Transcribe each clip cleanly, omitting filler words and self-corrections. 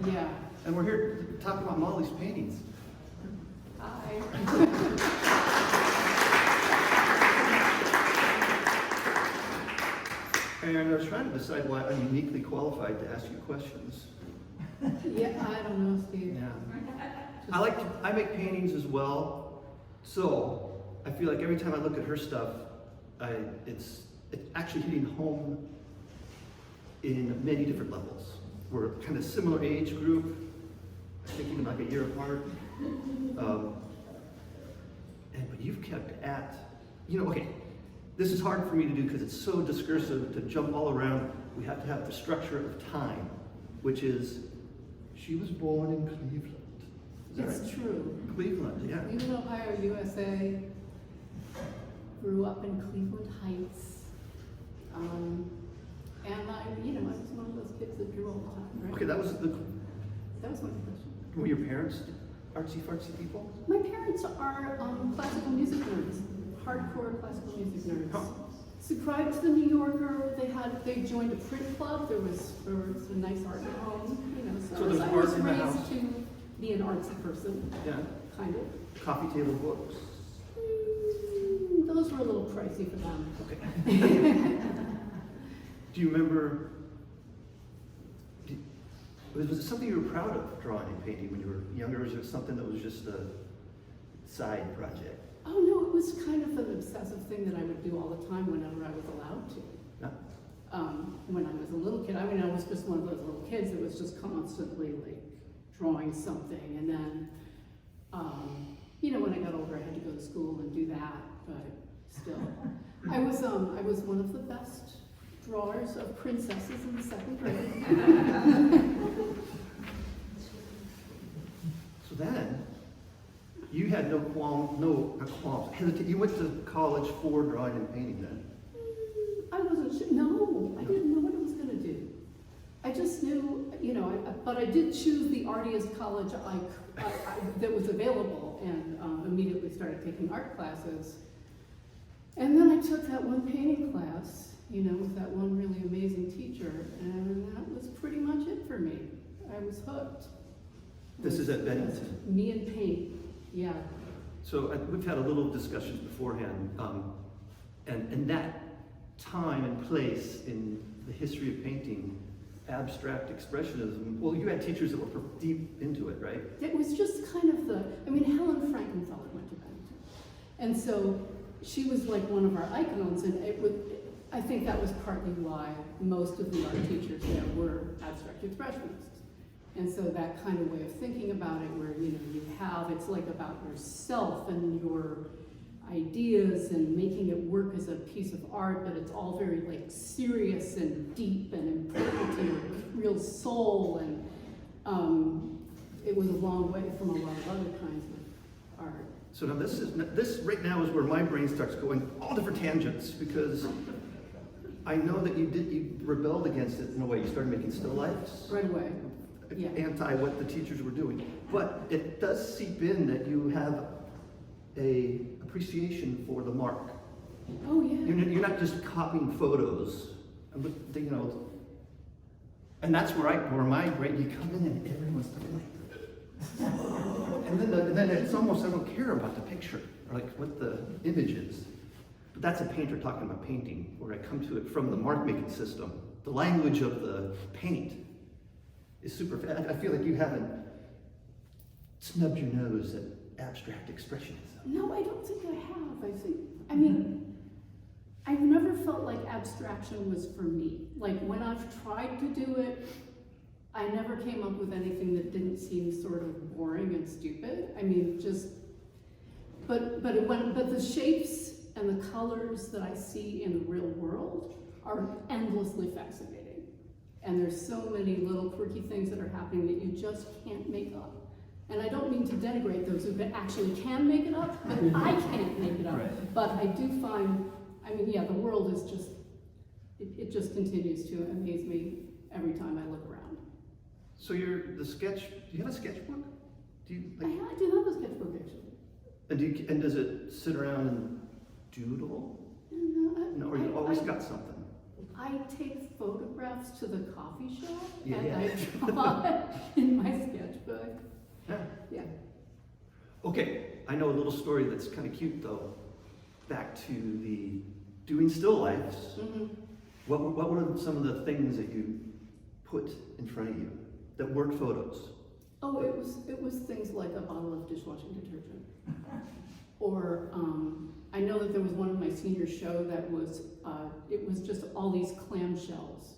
Yeah. And we're here to talk about Molly's paintings. Hi. And I was trying to decide why I'm uniquely qualified to ask you questions. Yeah, I don't know, Steve. Yeah. I make paintings as well, so I feel like every time I look at her stuff, it's actually hitting home in many different levels. We're kind of similar age group, thinking like a year apart. But you've kept at, okay, this is hard for me to do because it's so discursive to jump all around. We have to have the structure of time, which is, she was born in Cleveland. Is that It's right? true. Cleveland, yeah. You in Ohio, USA, grew up in Cleveland Heights. And I was one of those kids that drew all the time, right? Okay, that was my question. were your parents artsy-fartsy people? My parents are classical music nerds, hardcore classical music nerds. Huh. Subscribed to the New Yorker. They joined a print club. There was a nice art at home, So So there's I art was in the house? raised to be an artsy person, Yeah. kind of. Coffee table books? Those were a little pricey for them. Okay. Do you remember, was it something you were proud of, drawing and painting when you were younger, or was it something that was just a side project? Oh no, it was kind of an obsessive thing that I would do all the time whenever I was allowed to. Yeah. When I was a little kid, I was just one of those little kids that was just constantly like drawing something, and then, when I got older, I had to go to school and do that, but still. I was one of the best drawers of princesses in the 2nd grade. So then, you had not qualms, you went to college for drawing and painting then? I wasn't sure, no, I didn't know what I was gonna do. I just knew, but I did choose the artiest college that was available, and immediately started taking art classes. And then I took that one painting class, with that one really amazing teacher, and that was pretty much it for me. I was hooked. This is at Bennington? Me and paint, yeah. So we've had a little discussions beforehand, and that time and place in the history of painting, abstract expressionism, well, you had teachers that were deep into it, right? It was just kind of Helen Frankenfeller went to Bennington. And so she was like one of our icons, and I think that was partly why most of the art teachers there were abstract expressionists. And so that kind of way of thinking about it, where it's like about yourself and your ideas and making it work as a piece of art, but it's all very like serious and deep and important to your real soul, and it was a long way from a lot of other kinds of art. So now this right now is where my brain starts going all different tangents, because I know that you rebelled against it in a way. You started making still lifes. Right away. Yeah. Anti what the teachers were doing. But it does seep in that you have a appreciation for the mark. Oh yeah. You're not just copying photos, and that's where my brain, you come in and everyone's like, whoa. And then it's almost, I don't care about the picture, or like what the image is. But that's a painter talking about painting, where I come to it from the mark making system. The language of the paint is super, I feel like you haven't snubbed your nose at abstract expressionism. No, I don't think I have. I've never felt like abstraction was for me. Like when I've tried to do it, I never came up with anything that didn't seem sort of boring and stupid. But the shapes and the colors that I see in the real world are endlessly fascinating. And there's so many little quirky things that are happening that you just can't make up. And I don't mean to denigrate those who actually can make it up, but I can't make it up. Right. But I do find, the world is just, it just continues to amaze me every time I look around. So do you have a sketchbook? I do have a sketchbook actually. And does it sit around and doodle? No, or you always got something? I take photographs to the coffee shop, Yeah. and I draw it in yeah. Okay, I know a little story that's kind of cute though. Back to the doing still lifes. Mm-hmm. What were some of the things that you put in front of you that weren't photos? Oh, it was things like a bottle of dishwashing detergent. Or I know that there was one in my senior show that was, it was just all these clamshells.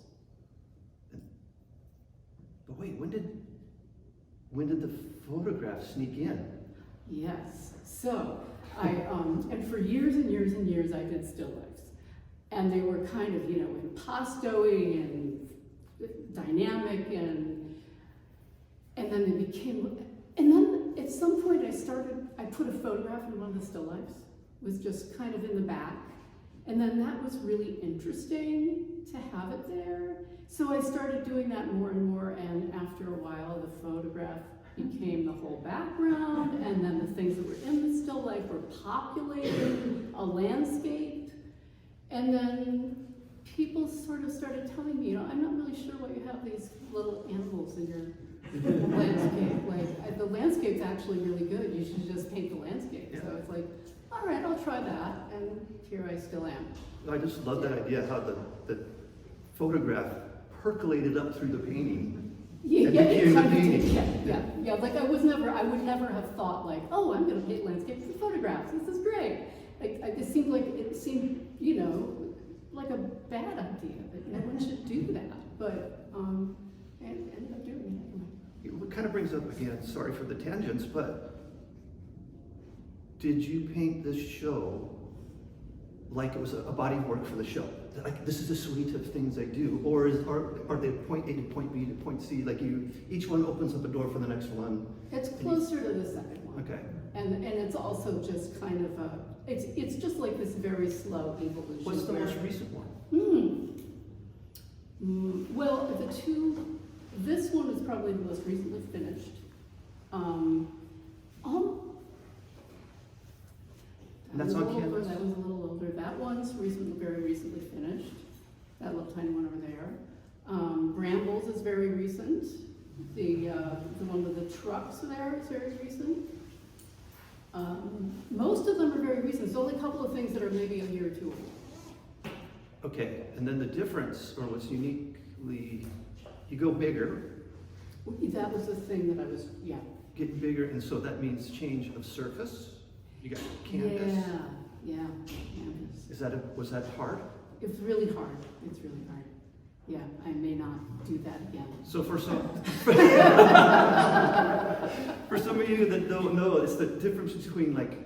But wait, when did the photograph sneak in? Yes. So and for years and years and years I did still lifes. And they were kind of, impasto-y and dynamic and then they became, and then at some point I put a photograph in one of the still lifes. It was just kind of in the back. And then that was really interesting to have it there. So I started doing that more and more, and after a while the photograph became the whole background, and then the things that were in the still life were populating a landscape. And then people sort of started telling me, I'm not really sure why you have these little animals in your landscape. Like, the landscape's actually really good. You should just paint the landscape. Yeah. So it's like, all right, I'll try that. And here I still am. I just love that idea how the photograph percolated up through the painting. Yeah, and yeah, became it the kind of painting. did, yeah. Like I would never have thought like, oh, I'm going to paint landscapes with photographs. This is great. It seemed like a bad idea that no one should do that. But I ended up doing it anyway. It kind of brings up again. Sorry for the tangents, but did you paint this show like it was a body of work for the show? Like, this is a suite of things I do, or are they point A to point B to point C? Like each one opens up a door for the next one. It's closer to the second one. Okay. And it's also just kind of it's just like this very slow evolution. What's the most recent one? Well, this one is probably the most recently finished. And that's on canvas? That was a little older. That one's very recently finished. That little tiny one over there. Brambles is very recent. The one with the trucks there is very recent. Most of them are very recent. There's only a couple of things that are maybe a year or two old. Okay, and then the difference, or what's uniquely, you go bigger. That was the thing that I was, Getting bigger, and so that means change of surface. You got canvas. Yeah, canvas. Was that hard? It's really hard. It's really hard. Yeah, I may not do that again. So for some of you that don't know, it's the difference between, like,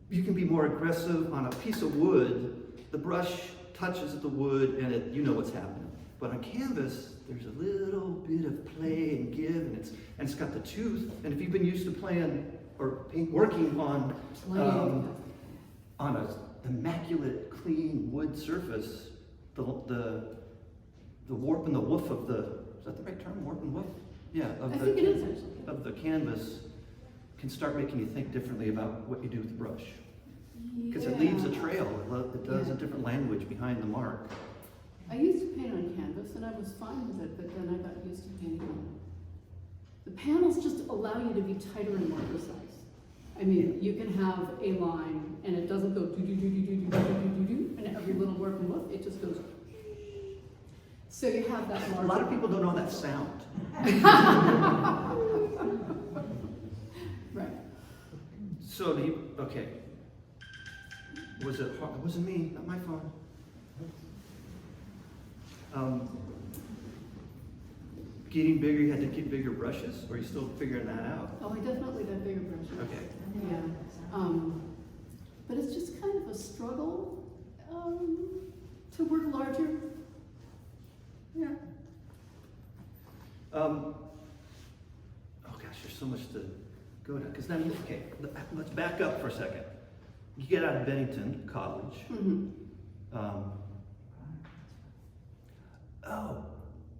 you can be more aggressive on a piece of wood. The brush touches the wood and you know what's happening. But on canvas, there's a little bit of play and give, and it's got the tooth. And if you've been used to playing or working on an immaculate, clean wood surface, the warp and the woof of is that the right term? Warp and woof? Yeah. I think it is actually. Of the canvas can start making you think differently about what you do with the brush. Because it leaves a trail. It does a different language behind the mark. I used to paint on canvas and I was fine with it, but then I got used to painting on it. The panels just allow you to be tighter and more precise. I mean, you can have a line and it doesn't go do-do-do-do-do-do-do-do-do, and every little work and woof, it just goes. So you have that larger. A lot of people don't know that sound. Right. So okay. Was it hard? It wasn't me, not my phone. Getting bigger, you had to get bigger brushes, or are you still figuring that out? Oh, I definitely got bigger brushes. Okay. Yeah. But it's just kind of a struggle to work larger. Yeah. Oh gosh, there's so much to go down. Because then, okay, let's back up for a second. You get out of Bennington College. Mm-hmm.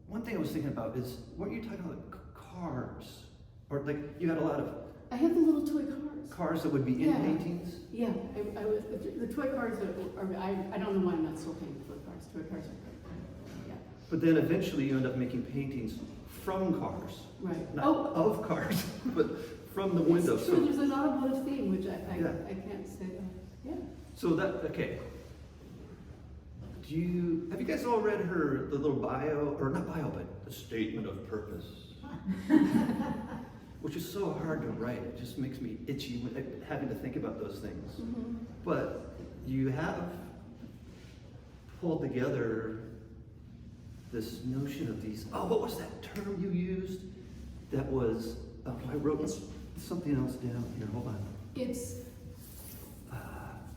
One thing I was thinking about is, weren't you talking about cars? Or like, you had a lot of I had the little toy cars. cars that would be in paintings? Yeah, I was, the toy cars I don't know why I'm not still painting toy cars. Toy cars are great. Yeah. But then eventually you end up making paintings from cars. Right. Not Oh, of cars, but from the window. it's true, there's an automotive theme, which I can't say that. Yeah. So that, okay. Have you guys all read the little bio, or not bio, but the statement of purpose? Which is so hard to write. It just makes me itchy having to think about those things. Mm-hmm. But you have pulled together this notion of these, what was that term you used? That was, I wrote something else down here, hold on. It's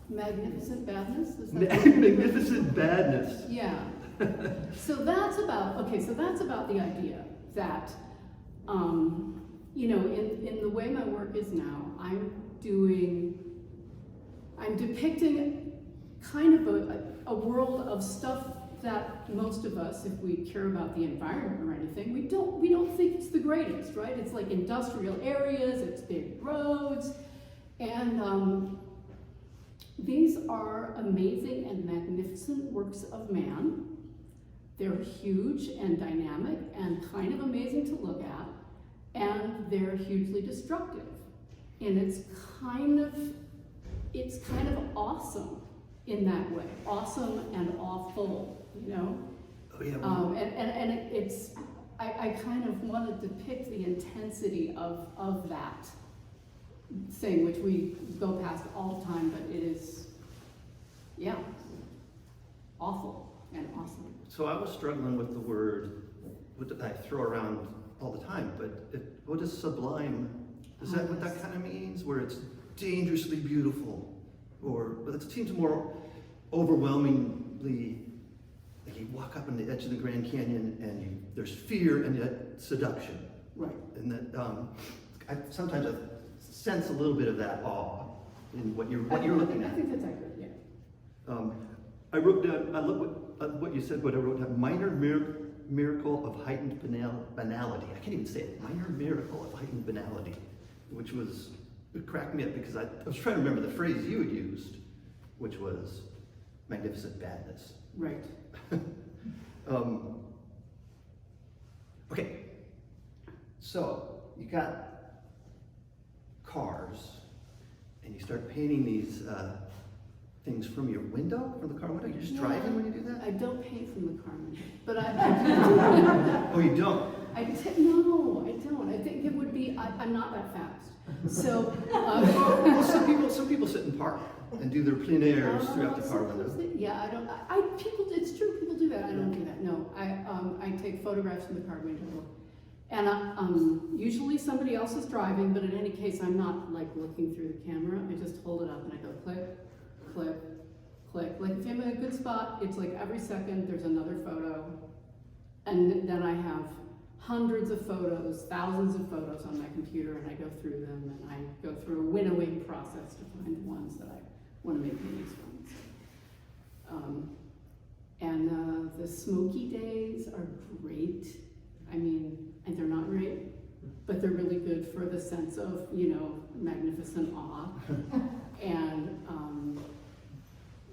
magnificent badness, is that Magnificent badness. Yeah. So that's about the idea that, in the way my work is now, I'm depicting kind of a world of stuff that most of us, if we care about the environment or anything, we don't think it's the greatest, right? It's like industrial areas, it's big roads, and these are amazing and magnificent works of man. They're huge and dynamic and kind of amazing to look at, and they're hugely destructive. And it's kind of awesome in that way, awesome and awful, you know. Oh yeah. I kind of want to depict the intensity of that thing, which we go past all the time, but it is, yeah, awful and awesome. So I was struggling with the word I throw around all the time, but what is sublime? Is that what that kind of means? Where it's dangerously beautiful, but it seems more overwhelmingly like you walk up on the edge of the Grand Canyon and there's fear and yet seduction. Right. And that sometimes I sense a little bit of that awe in what you're looking at. I think that's accurate. Yeah. I wrote down. I look what you said. What I wrote down: minor miracle of heightened banality. I can't even say it. Minor miracle of heightened banality, which it cracked me up because I was trying to remember the phrase you had used, which was magnificent badness. Right. Okay. So you got cars, and you start painting these things from your window, from the car window. You're just driving when you do that? I don't paint from the car window, but I Oh, you don't? no, I don't. I think it would be. I'm not that fast. So. Well, some people sit and park and do their plein airs throughout the car window. Yeah, I don't. It's true. People do that. I don't do that. No, I take photographs from the car window, and usually somebody else is driving. But in any case, I'm not like looking through the camera. I just hold it up and I go click, click, click. Like if I'm in a good spot, it's like every second there's another photo, and then I have hundreds of photos, thousands of photos on my computer, and I go through them, and I go through a winnowing process to find the ones that I want to make paintings from. And the smoky days are great. I mean, and they're not great, but they're really good for the sense of, magnificent awe. And,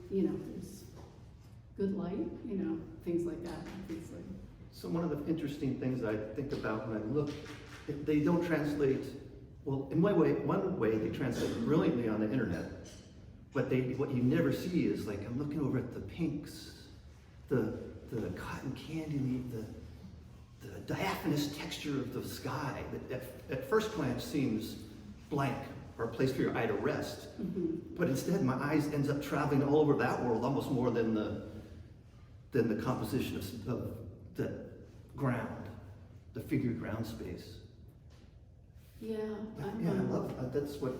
there's good light, things like that, obviously. So one of the interesting things I think about when I look, they don't translate, well, in one way they translate brilliantly on the internet, but what you never see is like, I'm looking over at the pinks, the cotton candy, the diaphanous texture of the sky that at first glance seems blank or a place for your eye to rest. Mm-hmm. But instead my eyes ends up traveling all over that world almost more than the composition of the ground, the figured ground space. Yeah. I love that's what.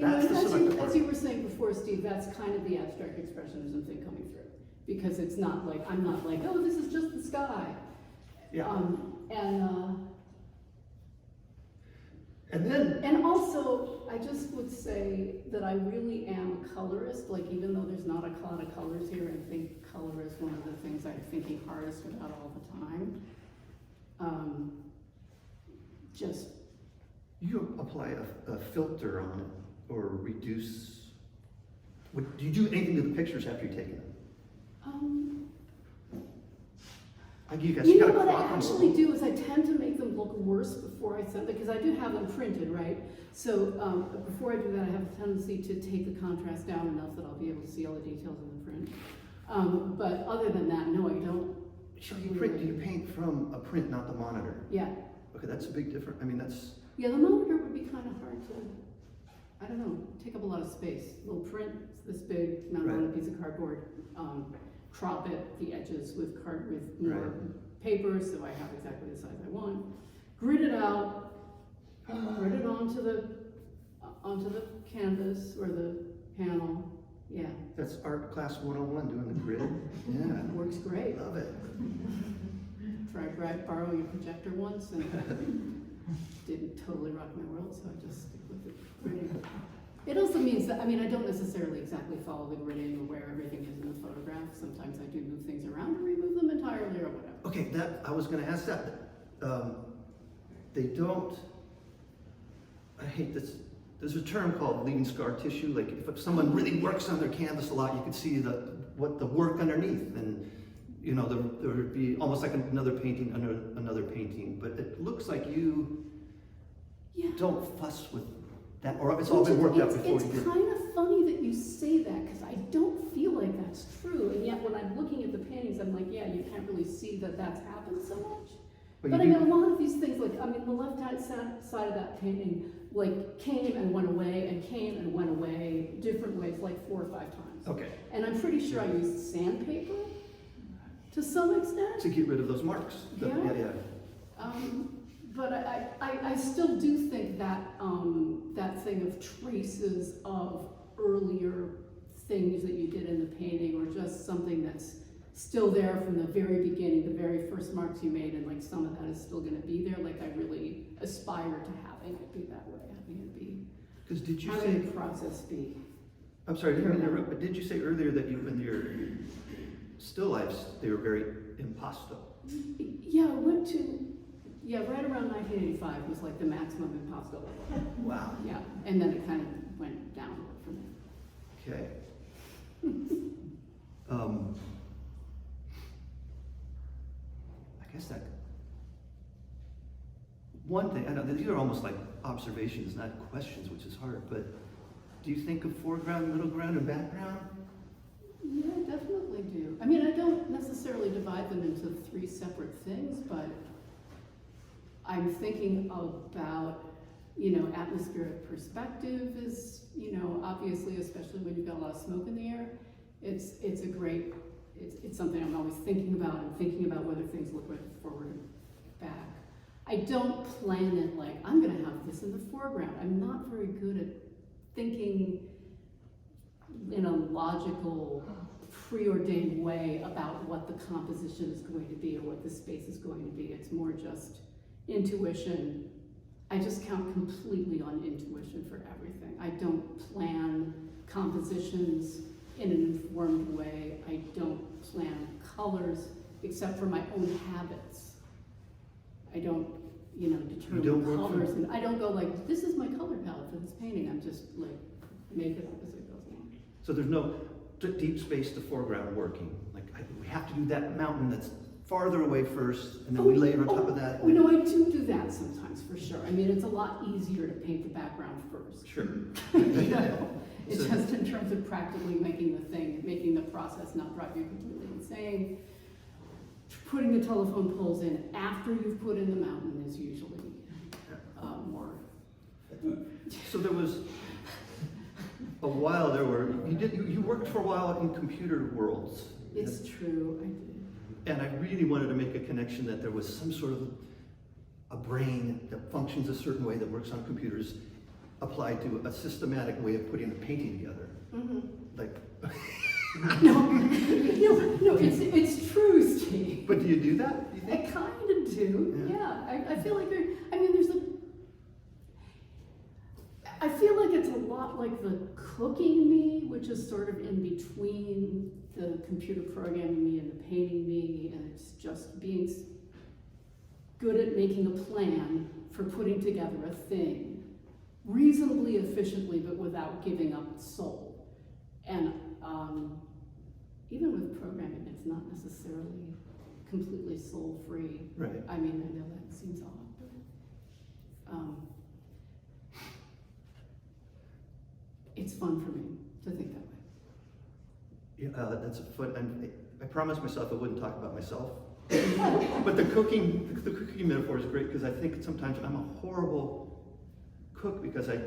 As you were saying before, Steve, that's kind of the abstract expressionism thing coming through, because it's not like I'm not like, oh, this is just the sky. Yeah. And also, I just would say that I really am a colorist. Like, even though there's not a lot of colors here, I think color is one of the things I'm thinking hardest about all the time. You apply a filter on it or reduce. Do you do anything to the pictures after you've taken them? You guys You know gotta what I crop them. actually do is I tend to make them look worse before I send them, because I do have them printed, right? So before I do that, I have a tendency to take the contrast down enough that I'll be able to see all the details in the print. But other than that, no, I don't. So you paint from a print, not the monitor? Yeah. Okay, that's a big difference. I mean, that's, Yeah, the monitor would be kind of hard to, I don't know, take up a lot of space. Little print, it's this big, mounted on a piece of cardboard. Crop it, the edges with more paper, so I have exactly the size I want. Grid it out, grid it onto the canvas or the panel. Yeah. that's art class 101, doing the grid. Yeah. Works great. Love it. Tried borrowing a projector once and didn't totally rock my world, so I just stick with the gridding. It also means that, I mean, I don't necessarily exactly follow the gridding or where everything is in the photograph. Sometimes I do move things around or remove them entirely or whatever. Okay, I was gonna ask that. They don't, I hate this, there's a term called leaving scar tissue. Like if someone really works on their canvas a lot, you could see the work underneath, and you know, there would be almost like another painting under another painting. But it looks like you don't fuss with that, or it's all been worked out before you did. It's kind of funny that you say that, because I don't feel like that's true. And yet when I'm looking at the paintings, I'm like, yeah, you can't really see that that's happened so much. But I mean, a lot of these things, like, I mean, the left-hand side of that painting, like, came and went away and came and went away different ways, like 4 or 5 times. Okay. And I'm pretty sure I used sandpaper to some extent. To get rid of those marks. Yeah. But I still do think that that thing of traces of earlier things that you did in the painting, or just something that's still there from the very beginning, the very first marks you made, and like some of that is still going to be there. Like I really aspire to having it be that way, having it be. Because did you having say the process be? I'm sorry, I didn't mean to interrupt, but did you say earlier that you, in your still lifes, they were very impasto? Yeah, I went to, right around 1985 was like the maximum impasto level. Wow. Yeah, and then it kind of went downward from there. Okay. I guess that one thing, I know these are almost like observations, not questions, which is hard, but do you think of foreground, middle ground, and background? Yeah, I definitely do. I mean, I don't necessarily divide them into 3 separate things, but I'm thinking about, atmospheric perspective is, obviously, especially when you've got a lot of smoke in the air, it's something I'm always thinking about, and thinking about whether things look right forward or back. I don't plan it like, I'm gonna have this in the foreground. I'm not very good at thinking in a logical, preordained way about what the composition is going to be or what the space is going to be. It's more just intuition. I just count completely on intuition for everything. I don't plan compositions in an informed way. I don't plan colors except for my own habits. I don't, determine colors, and I don't go like, this is my color palette for this painting. I'm just like, make it up as it goes along. So there's no deep space to foreground working. Like we have to do that mountain that's farther away first, and then we layer on top of that. I do that sometimes for sure. I mean, it's a lot easier to paint the background first. Sure. It's just in terms of practically making the process not drive you completely insane. Putting the telephone poles in after you've put in the mountain is usually more. So there was a while there were, you worked for a while in computer worlds. It's true, I did. And I really wanted to make a connection that there was some sort of a brain that functions a certain way that works on computers applied to a systematic way of putting a painting together. Mm-hmm. Like, no, it's true, Steve. but do you do that? Do you I think? kind of do, yeah. I feel like I feel like it's a lot like the cooking me, which is sort of in between the computer programming me and the painting me, and it's just being good at making a plan for putting together a thing reasonably efficiently, but without giving up soul. And even with programming, it's not necessarily completely soul-free. Right. I mean, I know that seems odd, but it's fun for me to think that way. Yeah, that's a foot. I promised myself I wouldn't talk about myself. But the cooking metaphor is great because I think sometimes I'm a horrible cook because I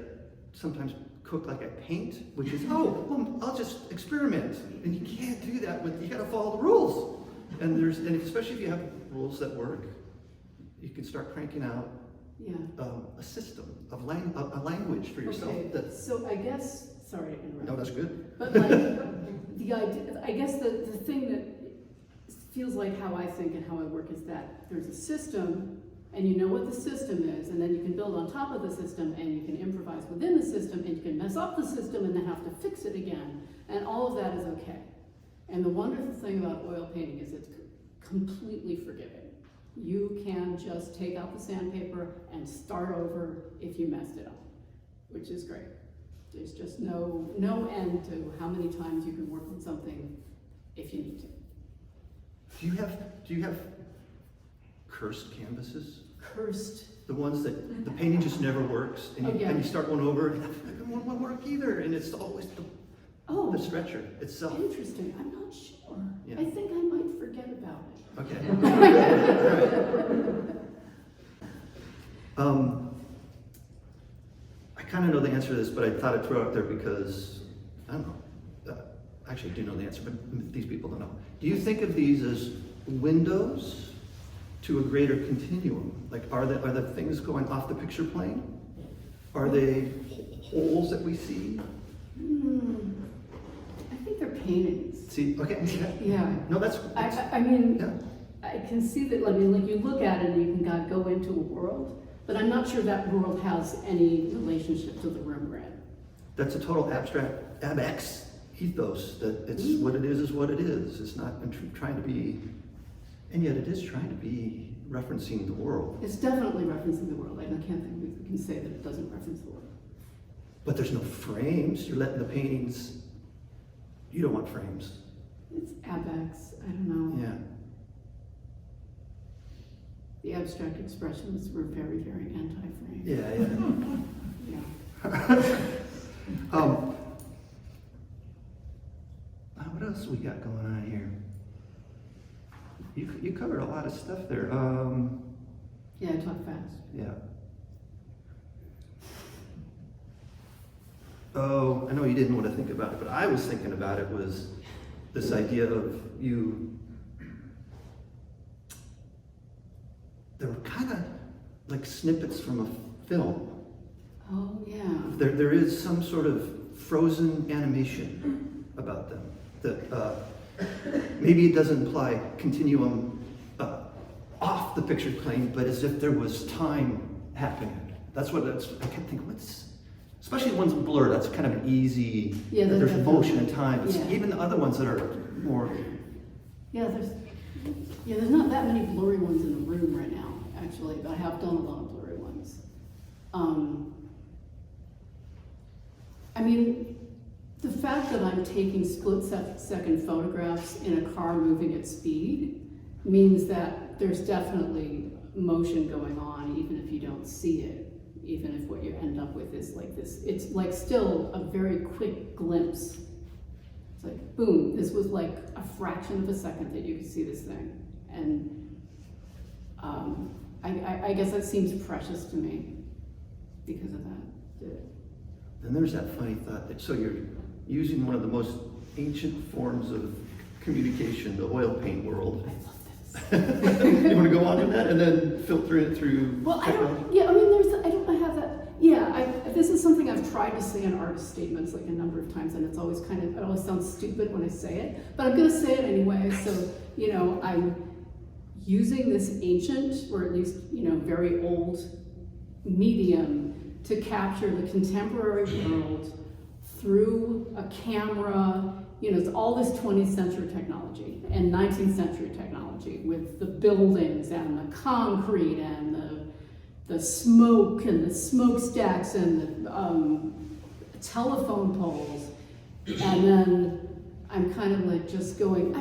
sometimes cook like I paint, which is, well, I'll just experiment. And you can't do that you gotta follow the rules. And especially if you have rules that work, you can start cranking out a system of a language for yourself. Okay, so I guess, sorry to interrupt. No, that's good. But like, the idea, I guess the thing that feels like how I think and how I work is that there's a system, and you know what the system is, and then you can build on top of the system, and you can improvise within the system, and you can mess up the system and then have to fix it again, and all of that is okay. And the wonderful thing about oil painting is it's completely forgiving. You can just take out the sandpaper and start over if you messed it up, which is great. There's just no end to how many times you can work on something if you need to. Do you have cursed canvases? Cursed. The ones that the painting just never works, and you start one over, and that one won't work either, and it's always the stretcher itself. Interesting. I'm not sure. Yeah. I think I might forget about it. Okay. All right. I kind of know the answer to this, but I thought I'd throw it out there because I don't know. Actually, I do know the answer, but these people don't know. Do you think of these as windows to a greater continuum? Like, are the things going off the picture plane? Are they holes that we see? I think they're paintings. See, okay. Yeah. No, that's. I mean, yeah. I can see that. I mean, like you look at it and you can go into a world, but I'm not sure that world has any relationship to the room we're in. That's a total abstract abex ethos. That it's what it is what it is. It's not trying to be, and yet it is trying to be referencing the world. It's definitely referencing the world. I can't think we can say that it doesn't reference the world. But there's no frames. You're letting the paintings. You don't want frames. It's abex. I don't know. Yeah. The abstract expressionists were very, very anti-frame. Yeah. What else we got going on here? You covered a lot of stuff there. Yeah, I talk fast. Yeah. Oh, I know you didn't want to think about it, but I was thinking about it was this idea of you. There were kind of like snippets from a film. Oh, yeah. There is some sort of frozen animation about them that maybe it doesn't imply continuum off the picture plane, but as if there was time happening. That's what I kept thinking. Especially the ones with blur. That's kind of an easy. Yeah, there's motion and time. Yeah. Even the other ones that are more. Yeah, there's not that many blurry ones in the room right now, actually, but I have done a lot of blurry ones. I mean, the fact that I'm taking split-second photographs in a car moving at speed means that there's definitely motion going on, even if you don't see it, even if what you end up with is like this. It's like still a very quick glimpse. It's like, boom, this was like a fraction of a second that you could see this thing. And I guess that seems precious to me because of that. Then there's that funny thought that, so you're using one of the most ancient forms of communication, the oil paint world. I love this. You want to go on to that and then filter it through? Well, I have that. Yeah, this is something I've tried to say in artist statements like a number of times, and it's always it always sounds stupid when I say it, but I'm going to say it anyway. So, I'm using this ancient, or at least, very old medium to capture the contemporary world through a camera. It's all this 20th century technology and 19th century technology with the buildings and the concrete and the smoke and the smokestacks and the telephone poles. And then I'm kind of like just going,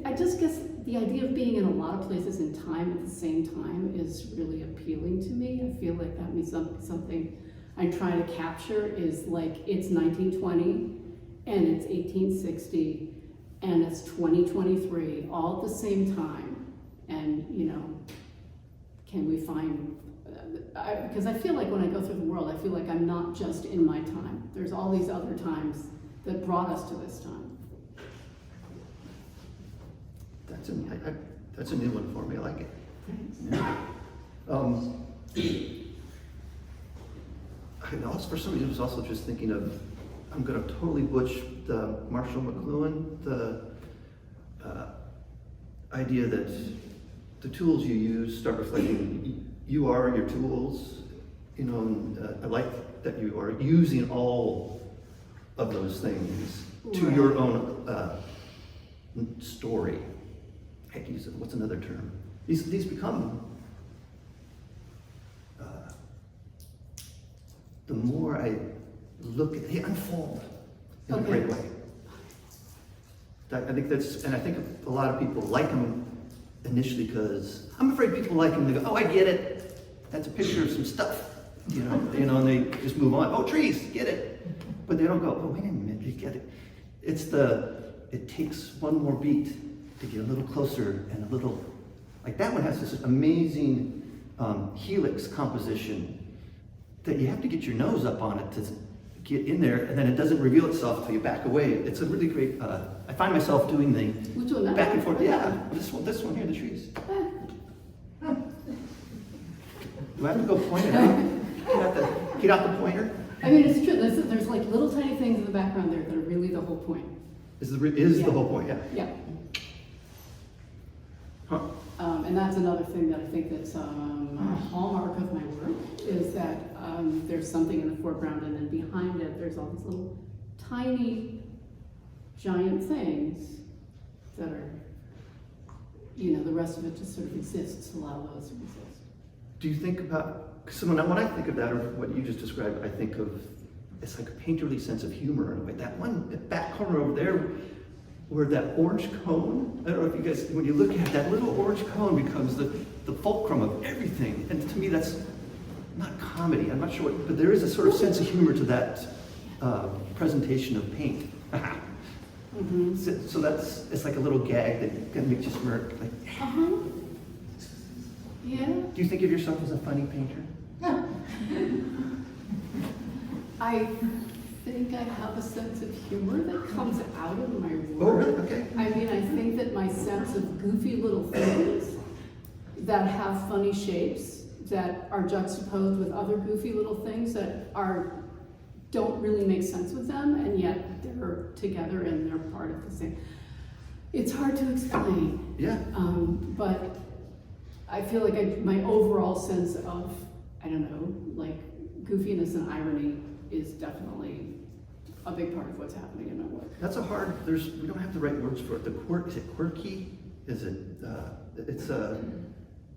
I just guess the idea of being in a lot of places in time at the same time is really appealing to me. I feel like that means something I'm trying to capture is like it's 1920 and it's 1860 and it's 2023 all at the same time. And can we find, because I feel like when I go through the world, I feel like I'm not just in my time. There's all these other times that brought us to this time. That's a new one for me. I like it. I also, for some reason, was also just thinking of, I'm going to totally butch the Marshall McLuhan, the idea that the tools you use start reflecting you are your tools. And I like that you are using all of those things to your own story. Heck, what's another term? These become, the more I look at, they unfold in a great way. I think and I think a lot of people like them initially because I'm afraid people like them. They go, oh, I get it. That's a picture of some stuff, and they just move on. Oh, trees, get it. But they don't go, oh, wait a minute, you get it. It takes one more beat to get a little closer and a little, like that one has this amazing helix composition that you have to get your nose up on it to get in there, and then it doesn't reveal itself until you back away. It's a really great, I find myself doing the Which one, back and forth. Yeah, this one here, the trees. Do I have to go point it out? Get out the pointer? I mean, it's true. There's like little tiny things in the background there that are really the whole point. Is the whole point, yeah. Yeah. Huh. And that's another thing that I think that's a hallmark of my work is that there's something in the foreground and then behind it there's all these little tiny giant things that are, the rest of it just sort of exists, allow those to exist. Do you think about, so when I think of that or what you just described, I think of, it's like a painterly sense of humor in a way. That one, that back corner over there, where that orange cone, I don't know if you guys, when you look at it, that little orange cone becomes the fulcrum of everything. And to me, that's not comedy. I'm not sure what, but there is a sort of sense of humor to that presentation of paint. Mm-hmm. So it's like a little gag that can make you smirk. Like, yeah. Do you think of yourself as a funny painter? Yeah. I think I have a sense of humor that comes out of my work. Oh, really? Okay. I mean, I think that my sense of goofy little things that have funny shapes that are juxtaposed with other goofy little things that don't really make sense with them, and yet they're together and they're part of the same. It's hard to explain. Yeah. But I feel like my overall sense of, I don't know, like goofiness and irony is definitely a big part of what's happening in my work. That's we don't have the right words for it. Is it quirky? Is it,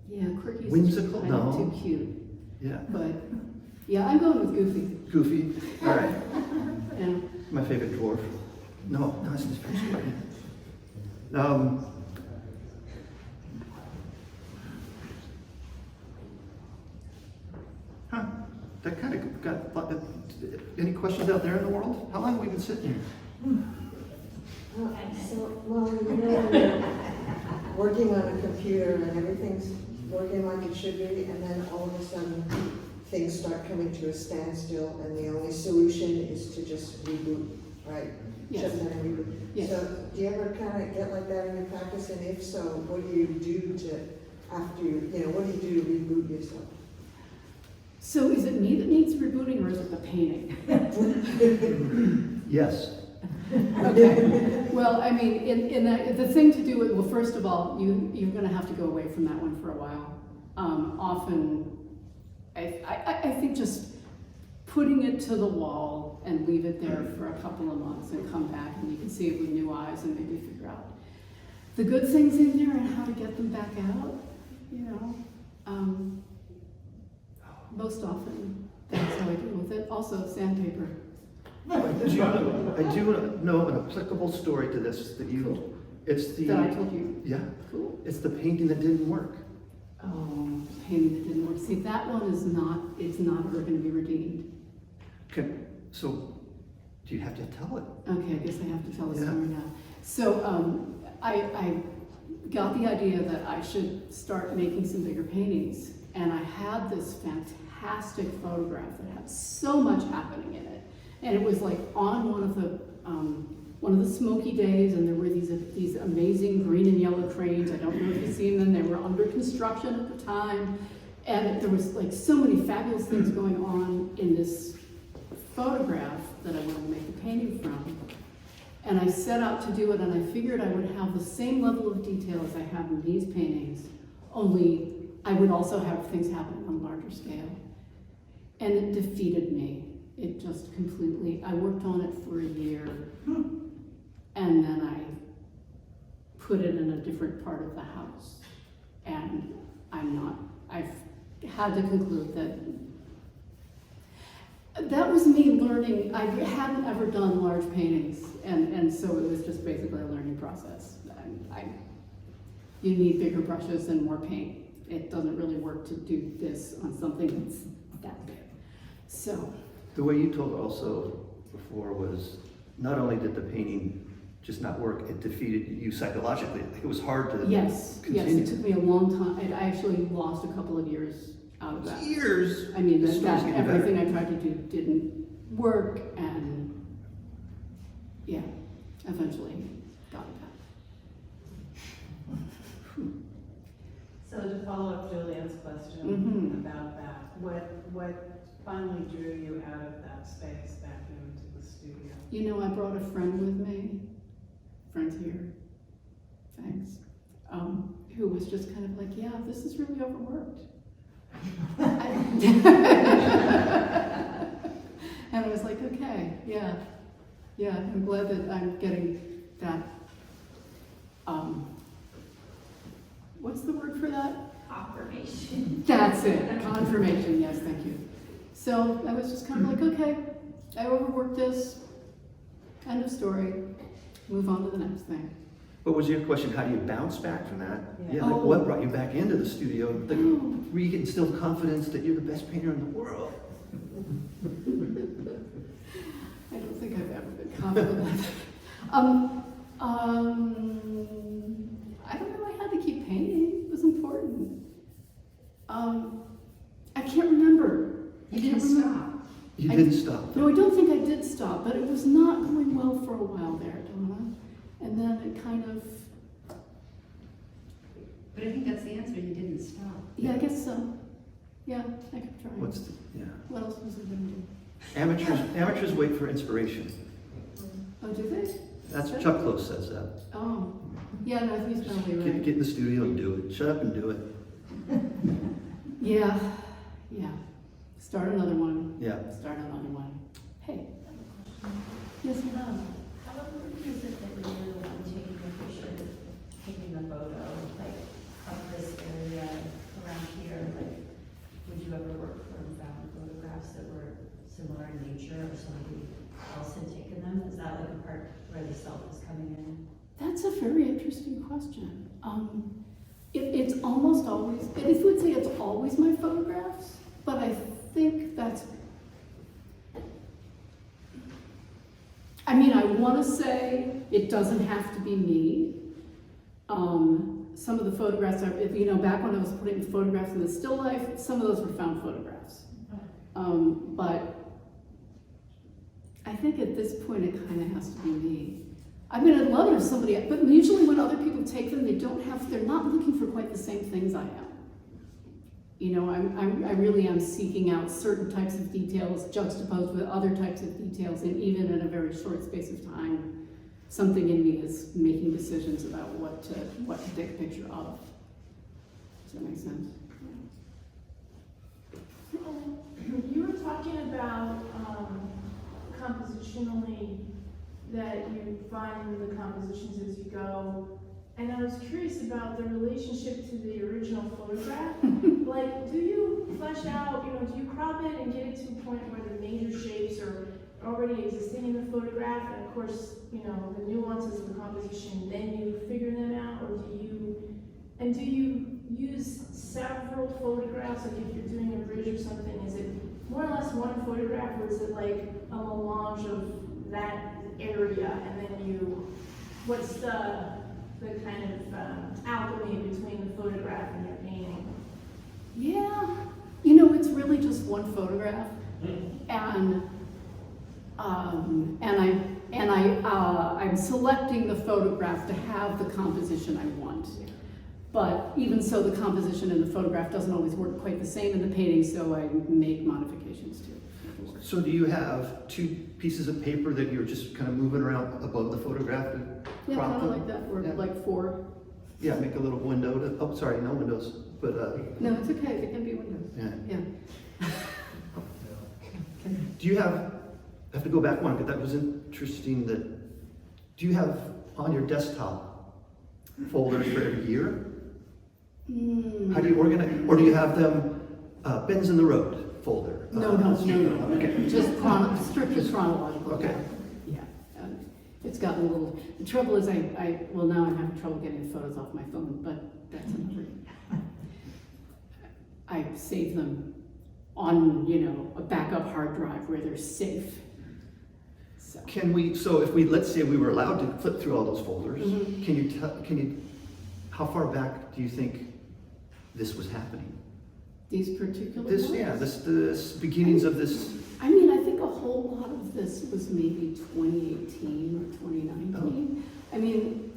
Yeah, quirky is whimsical? kind of too cute. Yeah. But, yeah, I'm going with goofy. Goofy? All right. Yeah. My favorite dwarf. No, it's just pretty funny. That kind of got, any questions out there in the world? How long have we been sitting here? When you're working on a computer and everything's working like it should be, and then all of a sudden things start coming to a standstill, and the only solution is to just reboot, right? Yes. Shut down and reboot. Yes. So do you ever kind of get like that in your practice? And if so, what do you do what do you do to reboot yourself? So is it me that needs rebooting or is it the painting? Yes. Okay. Well, I mean, the thing to do, well, first of all, you're going to have to go away from that one for a while. Often, I think just putting it to the wall and leave it there for a couple of months and come back and you can see it with new eyes and maybe figure out the good things in there and how to get them back out, most often, that's how I deal with it. Also, sandpaper. I do know an applicable story to this that you It's the, that I told you? yeah, Cool. it's the painting that didn't work. Oh, painting that didn't work. See, that one is not, it's not ever gonna be redeemed. So, do you have to tell it? Okay, I guess I have to tell the Yeah. story now. So, I got the idea that I should start making some bigger paintings. And I had this fantastic photograph that had so much happening in it. And it was like on one of the smoky days, and there were these amazing green and yellow cranes. I don't know if you've seen them. They were under construction at the time. And there was like so many fabulous things going on in this photograph that I wanted to make the painting from. And I set out to do it, and I figured I would have the same level of detail as I have in these paintings, only I would also have things happening on a larger scale. And it defeated me. It just completely, I worked on it for a year, and then I put it in a different part of the house. And I've had to conclude that was me learning. I hadn't ever done large paintings, and so it was just basically a learning process. You need bigger brushes and more paint. It doesn't really work to do this on something that's that big. So. The way you told also before was, not only did the painting just not work, it defeated you psychologically. It was hard to Yes, continue. yes, it took me a long time. I actually lost a couple of years out of that. Years! I mean, The that story's getting everything better. I tried to do didn't work, and yeah, eventually got it back. So to follow up Julian's question Mhm. about that, what finally drew you out of that space back into the studio? You know, I brought a friend with me, friend's here, thanks, who was just kind of like, yeah, this is really overworked. And I was like, okay, yeah, I'm glad that I'm getting that, what's the word for that? Confirmation. That's it, confirmation, yes, thank you. So I was just kind of like, okay, I overworked this, end of story, move on to the next thing. What was your question? How do you bounce back from that? Yeah. Like Oh. what brought you back into the studio? Like, Oh. were you getting still confidence that you're the best painter in the world? I don't think I've ever been confident. I don't know, I had to keep painting, it was important. I can't remember. You I can't didn't remember. stop. You I- didn't stop. No, I don't think I did stop, but it was not going well for a while there, Donna. And then it kind of, But I think that's the answer, you didn't stop. yeah, I guess so. Yeah, I kept trying. What's the, yeah. What else was I gonna do? Amateurs wait for inspiration. Oh, do they? That's Chuck Close says that. Oh, yeah, no, he's probably right. Get in the studio and do it. Shut up and do it. Yeah. Start another one. Yeah. Start another one. Hey. Yes, ma'am. How important is it that you're the one taking the picture, taking the photo, like, of this area around here? Like, would you ever work for and found photographs that were similar in nature, or somebody else had taken them? Is that like a part where the self is coming in? That's a very interesting question. It's almost always, I would say it's always my photographs, but I think that's, I mean, I want to say it doesn't have to be me. Some of the photographs are, back when I was putting photographs in the still life, some of those were found photographs. But I think at this point it kind of has to be me. I mean, I'd love it if somebody, but usually when other people take them, they're not looking for quite the same things I am. I really am seeking out certain types of details juxtaposed with other types of details, and even in a very short space of time, something in me is making decisions about what to take a picture of. Does that make sense? You were talking about compositionally that you find the compositions as you go, and I was curious about the relationship to the original photograph. Like, do you flesh out, do you crop it and get it to a point where the major shapes or already existing in the photograph, and of course, you know, the nuances of the composition, then you figure them out, or do you use several photographs? Like if you're doing a bridge or something, is it more or less one photograph, or is it like a melange of that area, and then what's the kind of alchemy between the photograph and your painting? Yeah, you know, it's really just one photograph, and I'm selecting the photograph to have the composition I want. But even so, the composition in the photograph doesn't always work quite the same in the painting, so I make modifications too. So do you have two pieces of paper that you're just kind of moving around above the photograph to Yeah, crop kind of them? like that, or Yeah. like four. Yeah, make a little window to, oh, sorry, no windows, but, No, it's okay, it can be windows. yeah. Yeah. Do you have, I have to go back one, because that was interesting that, do you have on your desktop folders for every year? How do you organize, or do you have them, Bends in the Road folder? No. Okay. Just strictly chronological. Okay. Yeah. It's gotten a little, the trouble is well, now I'm having trouble getting the photos off my phone, but that's another. I save them on, you know, a backup hard drive where they're safe. So. So if let's say we were allowed to flip through all those folders, Mhm. can you, how far back do you think this was happening? These particular This, ones? yeah, this beginnings of this. I mean, I think a whole lot of this was maybe 2018 or 2019. I mean,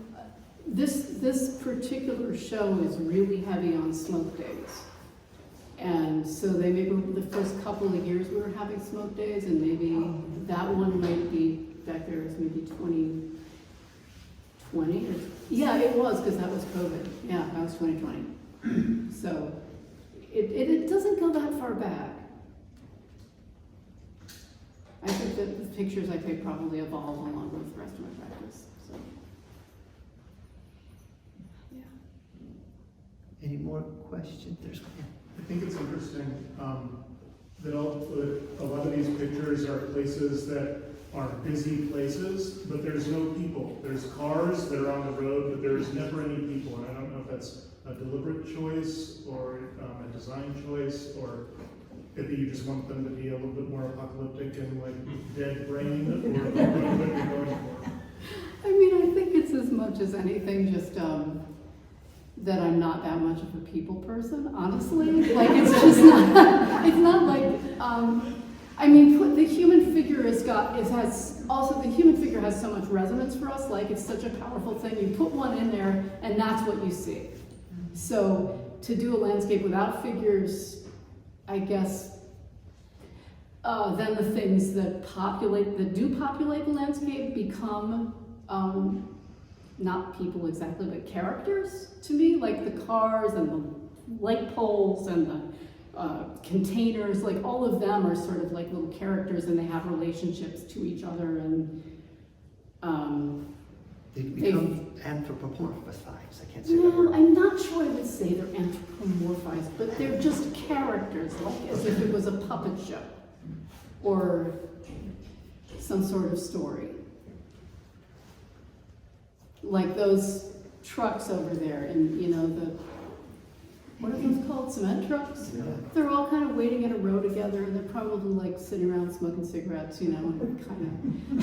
this particular show is really heavy on smoke days. And so they maybe the first couple of years we were having smoke days, and maybe that one might be back there as maybe 2020 or, yeah, it was, because that was COVID. Yeah, that was 2020. So it doesn't go that far back. I think that the pictures I take probably evolve along with the rest of my practice. So, yeah. Any more questions? There's, I think it's interesting that a lot of these pictures are places that are busy places, but there's no people. There's cars that are on the road, but there's never any people. And I don't know if that's a deliberate choice or a design choice, or if you just want them to be a little bit more apocalyptic and like dead brain, or what you're going for. I mean, I think it's as much as anything, just that I'm not that much of a people person, honestly. Like, it's just not, it's not like, I mean, the human figure the human figure has so much resonance for us, like it's such a powerful thing. You put one in there and that's what you see. So to do a landscape without figures, I guess, then the things that do populate the landscape become, not people exactly, but characters to me, like the cars and the light poles and the containers, like all of them are sort of like little characters, and they have relationships to each other, and they become anthropomorphized. I can't say that no, word. I'm not sure I would say they're anthropomorphized, but they're just characters, like as if it was a puppet show or some sort of story. Like those trucks over there, and you know, what are those called? Cement trucks? Yeah. They're all kind of waiting in a row together, and they're probably like sitting around smoking cigarettes, you know, and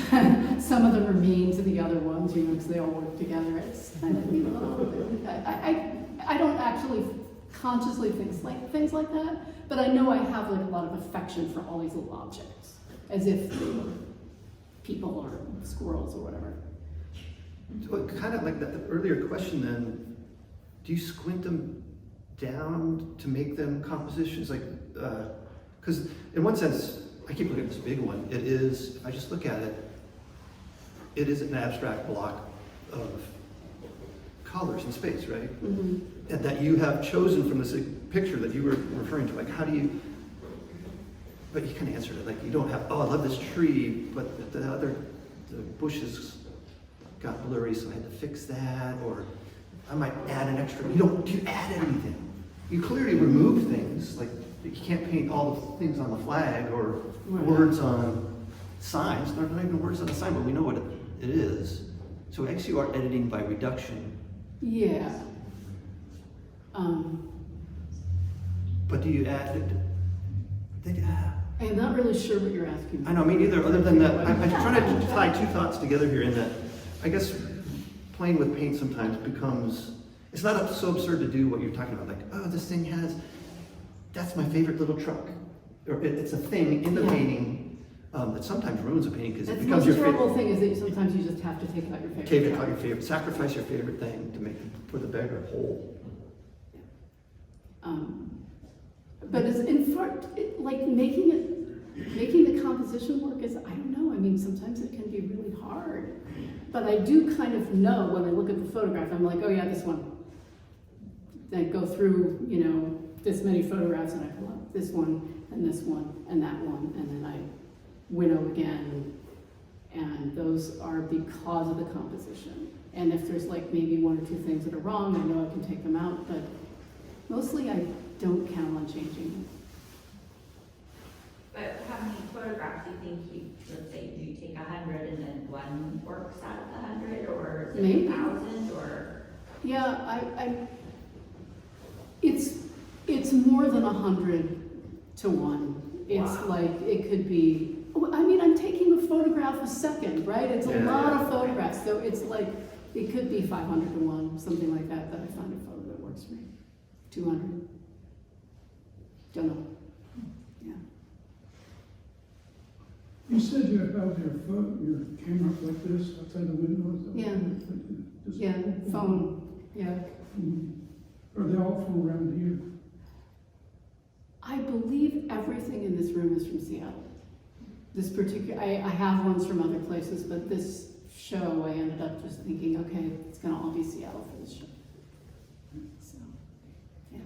kind of, some of them are mean to the other ones, you know, because they all work together. It's kind of, you know, I don't actually consciously think things like that, but I know I have like a lot of affection for all these little objects, as if they were people or squirrels or whatever. Well, kind of like the earlier question then, do you squint them down to make them compositions? Like, because in one sense, I keep looking at this big one. It is, if I just look at it, it is an abstract block of colors and space, right? Mm-hmm. And that you have chosen from this picture that you were referring to. Like, how do you, but you kind of answered it. Like, you don't have, oh, I love this tree, but the bushes got blurry, so I had to fix that, or I might add an extra. Do you add anything? You clearly remove things, like you can't paint all the things on the flag or Right. words on signs, they're not even words on a sign, but we know what it is. So actually you are editing by reduction. Yeah. But do you add, I'm not really sure what you're asking. I know, me neither, other than that, I'm trying to tie two thoughts together here in that, I guess playing with paint sometimes becomes, it's not so absurd to do what you're talking about, like, oh, this thing that's my favorite little truck. Or it's a thing in the Yeah. painting that sometimes ruins a painting because it That's the becomes most your terrible favorite. thing is that sometimes you just have to take out your favorite. Take it job. out your favorite, sacrifice your favorite thing to make, for the bigger whole. But as in part, like making the composition work is, I don't know, I mean, sometimes it can be really hard. But I do kind of know when I look at the photograph, I'm like, oh yeah, this one. Then I go through, you know, this many photographs and I pull out this one and that one, and then I winnow again. And those are because of the composition. And if there's like maybe one or two things that are wrong, I know I can take them out, but mostly I don't count on changing them. But how many photographs do you think let's say you take 100 and then one works out of the 100, or is it Maybe. 1,000, or? Yeah, it's more than 100 to 1. It's Wow. like, it could be, I mean, I'm taking a photograph a second, right? It's a Yeah. lot of photographs, so it's like, it could be 500 to 1, something like that I find a photo that works for me. 200. Don't know. Yeah. You said you held your camera up like this outside the window? Is that Yeah. just- Yeah, phone, yeah. Are they all from around here? I believe everything in this room is from Seattle. This particular, I have ones from other places, but this show, I ended up just thinking, okay, it's gonna all be Seattle for this show. So, yeah.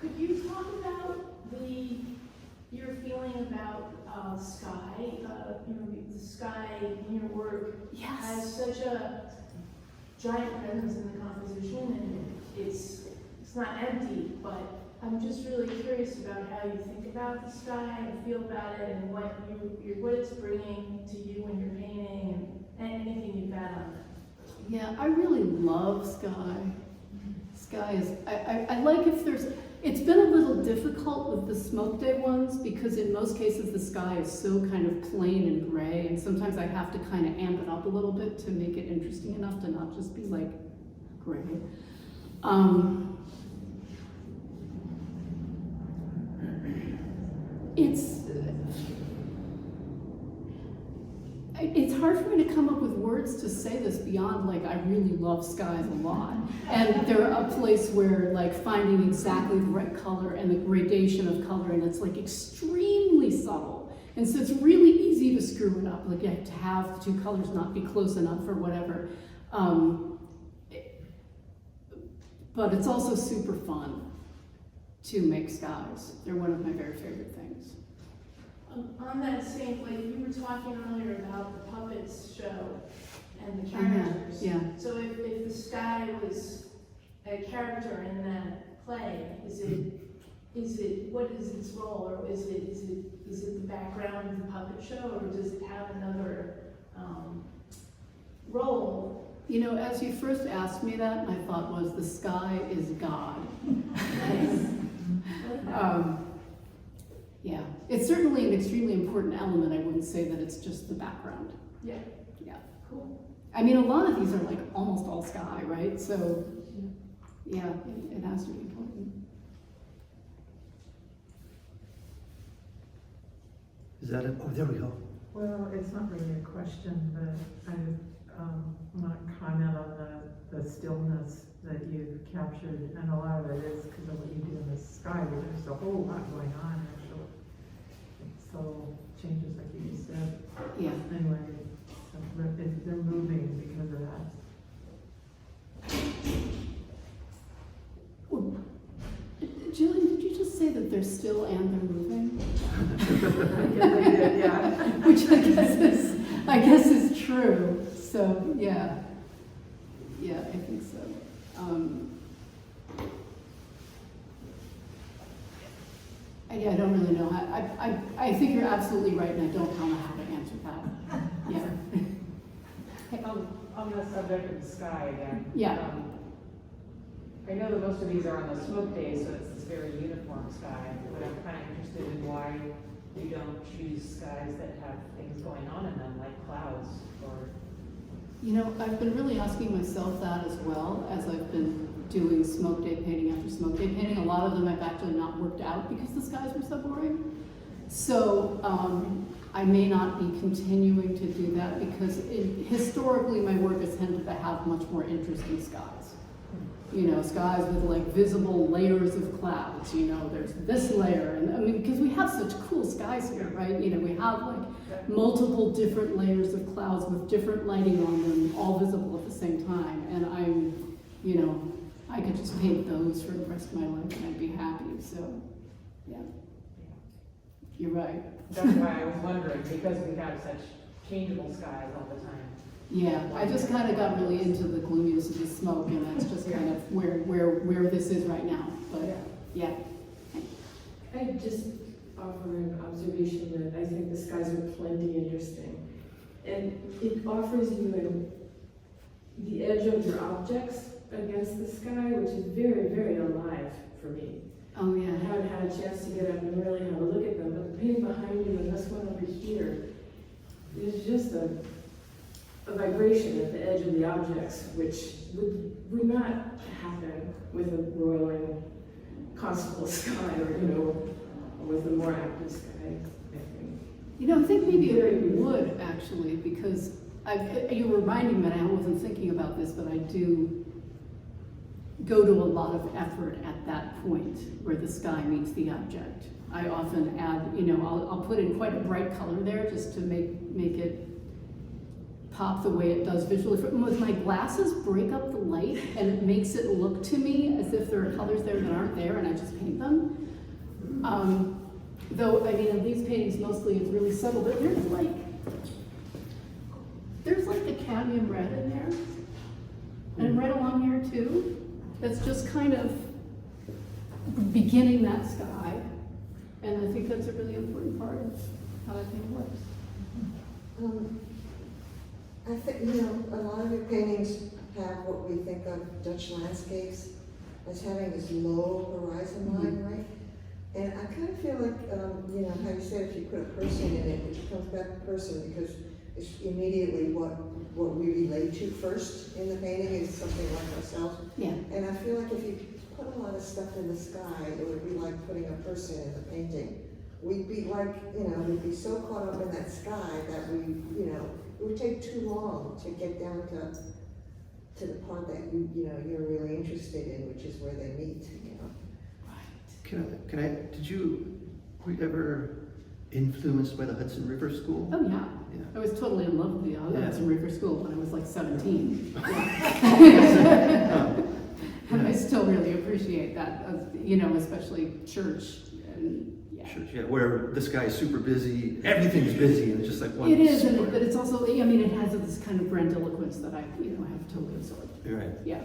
Could you talk about your feeling about sky? You know, the sky in your work has such a giant presence in the composition, and it's not empty, but I'm just really curious about how you think about the sky and feel about it, and what it's bringing to you when you're painting, and anything you've had on it. Yeah, I really love sky. Sky is, I like if there's, it's been a little difficult with the smoke day ones because in most cases the sky is so kind of plain and gray, and sometimes I have to kind of amp it up a little bit to make it interesting enough to not just be like gray. It's hard for me to come up with words to say this beyond like I really love skies a lot, and they're a place where like finding exactly the right color and the gradation of color, and it's like extremely subtle, and so it's really easy to screw it up. Like you have to have the two colors not be close enough or whatever, but it's also super fun to make skies. They're one of my very favorite things. On that same, like you were talking earlier about the puppets show and the characters. Yeah. So if the sky was a character in that play, is it what is its role, or is it the background of the puppet show, or does it have another role? You know, as you first asked me that, my thought was the sky is God. Yeah, it's certainly an extremely important element. I wouldn't say that it's just the background. Yeah. Yeah. Cool. I mean, a lot of these are like almost all sky, right? So, yeah, it has to be important. Is that it? Oh, there we go. Well, it's not really a question, but I want to comment on the stillness that you've captured, and a lot of it is because of what you do in the sky, where there's a whole lot going on, actually. So changes, like you just said. Yeah. Anyway, so they're moving because of that. Well, Jillian, did you just say that they're still and they're moving? I did, yeah. Which I guess is true. So yeah, I think so. I don't really know. I think you're absolutely right, and I don't know how to answer that. Yeah. Hey, on the subject of the sky again. Yeah. I know that most of these are on the smoke days, so it's this very uniform sky, but I'm kind of interested in why you don't choose skies that have things going on in them, like clouds or. You know, I've been really asking myself that as well as I've been doing smoke day painting after smoke day painting. A lot of them I've actually not worked out because the skies were so boring. So I may not be continuing to do that because historically my work has tended to have much more interesting skies. You know, skies with like visible layers of clouds, you know, there's this layer, and I mean, because we have such cool skies here, right? You know, we have like multiple different layers of clouds with different lighting on them, all visible at the same time, and I'm, you know, I could just paint those for the rest of my life and I'd be happy, so, yeah. You're right. That's why I was wondering, because we have such changeable skies all the time. Yeah, I just kind of got really into the gloominess of the smoke, and that's just kind of where this is right now. But yeah. I just offer an observation that I think the skies are plenty interesting, and it offers you the edge of your objects against the sky, which is very, very alive for me. Oh yeah. I haven't had a chance to get up and really have a look at them, but the painting behind you and this one over here is just a vibration at the edge of the objects, which would not happen with a roiling, constable sky, or, you know, with a more active sky, I think. You know, I think maybe it would actually, because you were reminding me, and I wasn't thinking about this, but I do go to a lot of effort at that point where the sky meets the object. I often add, you know, I'll put in quite a bright color there just to make it pop the way it does visually. With my glasses, break up the light, and it makes it look to me as if there are colors there that aren't there, and I just paint them. Though, I mean, in these paintings, mostly it's really subtle, but there's like the cadmium red in there, and right along here too. That's just kind of beginning that sky, and I think that's a really important part of how I think it works. I think, you know, a lot of your paintings have what we think of Dutch landscapes as having this low horizon line, right? And I kind of feel like, you know, how you said if you put a person in it, it becomes back to person because it's immediately what we relate to first in the painting is something like ourselves. Yeah. And I feel like if you put a lot of stuff in the sky, it would be like putting a person in the painting. We'd be like, you know, we'd be so caught up in that sky that we, you know, it would take too long to get down to the part that you're really interested in, which is where they meet, you know. Were you ever influenced by the Hudson River School? Oh yeah. Yeah. I was totally in love with the Hudson River School when I was like 17. And I still really appreciate that, you know, especially church and Church, yeah, where this guy is super busy, everything's busy, and it's just like one. It is, but it's also, I mean, it has this kind of grandiloquence that I, you know, have totally absorbed. You're right. Yeah.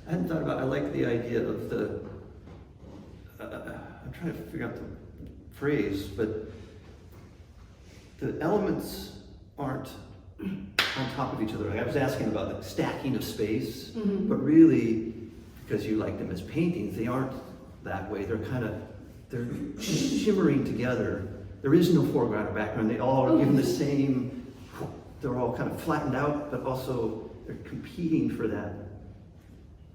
I hadn't thought about, I like the idea of the, I'm trying to figure out the phrase, but the elements aren't on top of each other. Like I was asking about the stacking of space, but really, because you like them as paintings, they aren't that way. They're shimmering together. There is no foreground or background. They all are given the same, they're all kind of flattened out, but also they're competing for that.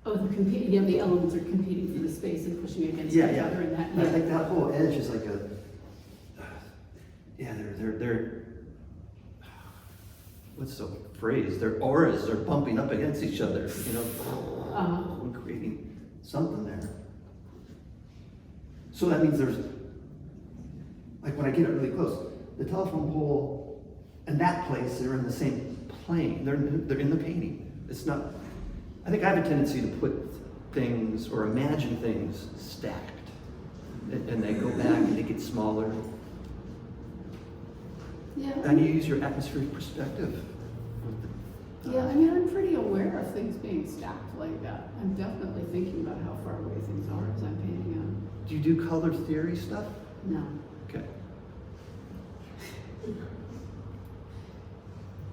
Oh, they're competing, yeah, the elements are competing for the space and pushing against each other and that. I think that whole edge is like they're what's the phrase? Their auras are bumping up against each other, you know, and creating something there. So that means there's, like when I get it really close, the telephone pole and that place, they're in the same plane. They're in the painting. It's not, I think I have a tendency to put things or imagine things stacked. And they go back and they get smaller. Yeah. And you use your atmospheric perspective with Yeah, I mean, I'm pretty aware of things being stacked like that. I'm definitely thinking about how far away things are as I'm painting them. Do you do color theory stuff? No. Okay.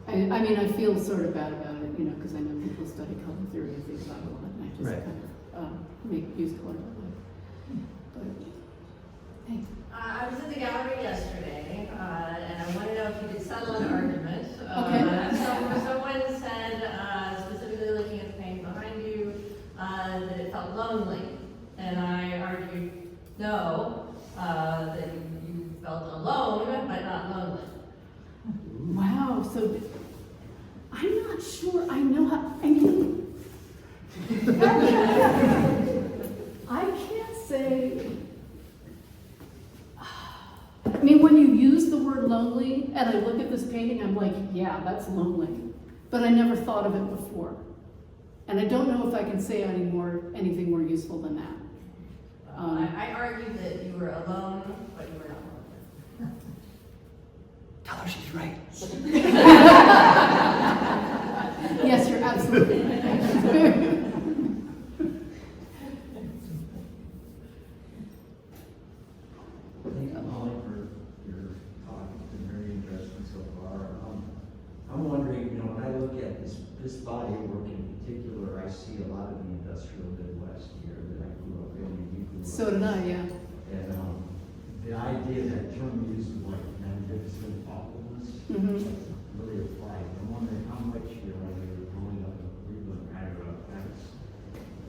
I mean, I feel sort of bad about it, you know, because I know people study color theory and things about it a lot, and I just Right. kind of use color that way. But, hey. I was in the gallery yesterday, and I want to know if you could settle an argument. Okay. Someone said, specifically looking at the painting behind you, that it felt lonely. And I argued, no, that you felt alone, but not lonely. Wow, so I'm not sure I know how, I mean, I can't say, I mean, when you use the word lonely and I look at this painting, I'm like, yeah, that's lonely. But I never thought of it before. And I don't know if I can say anything more useful than that. I argued that you were alone, but you were not lonely. Tell her she's right. Yes, you're absolutely right. Thank you, Molly, for your talk. It's been very interesting so far. I'm wondering, you know, when I look at this body of work in particular, I see a lot of the industrial Midwest here that I grew up in, and you grew up in. So did I, yeah. And the idea, that term used like magnificent awfulness, really applied. I'm wondering how much, you know, when you were growing up in Cleveland, kind of affects,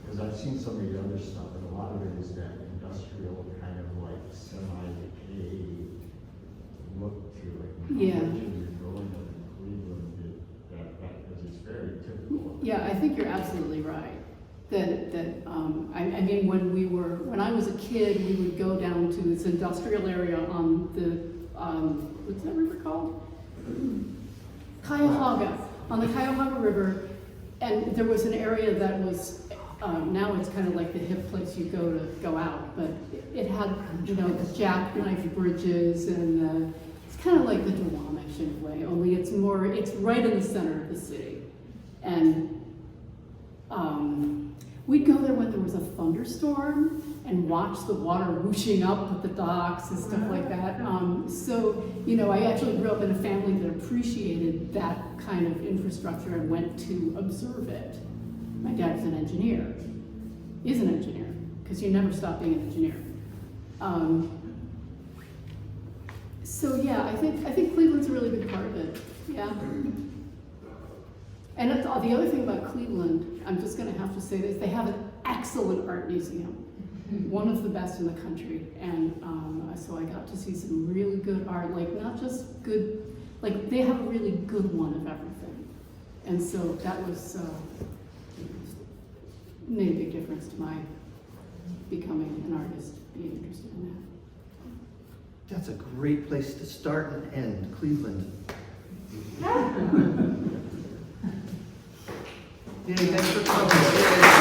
because I've seen some of your other stuff, and a lot of it is that industrial kind of like semi-decay look to it. And Yeah. how much of your growing up in Cleveland did that affect, because it's very typical. Yeah, I think you're absolutely right. I mean, when I was a kid, we would go down to this industrial area on the, what's that river called? Cuyahoga, on the Cuyahoga River, and there was an area that was, now it's kind of like the hip place you go out, but it had, you know, the jackknife bridges, and it's kind of like the Duwamish in a way, only it's right in the center of the city. And we'd go there when there was a thunderstorm and watch the water whooshing up at the docks and stuff like that. So, you know, I actually grew up in a family that appreciated that kind of infrastructure and went to observe it. My dad's an engineer. Is an engineer, because you never stop being an engineer. So yeah, I think Cleveland's a really big part of it. Yeah. And the other thing about Cleveland, I'm just going to have to say this, they have an excellent art museum, one of the best in the country. And so I got to see some really good art, like not just good, like they have a really good one of everything. And so that was, made a big difference to my becoming an artist, being interested in that. That's a great place to start and end, Cleveland. Yay, thanks for coming.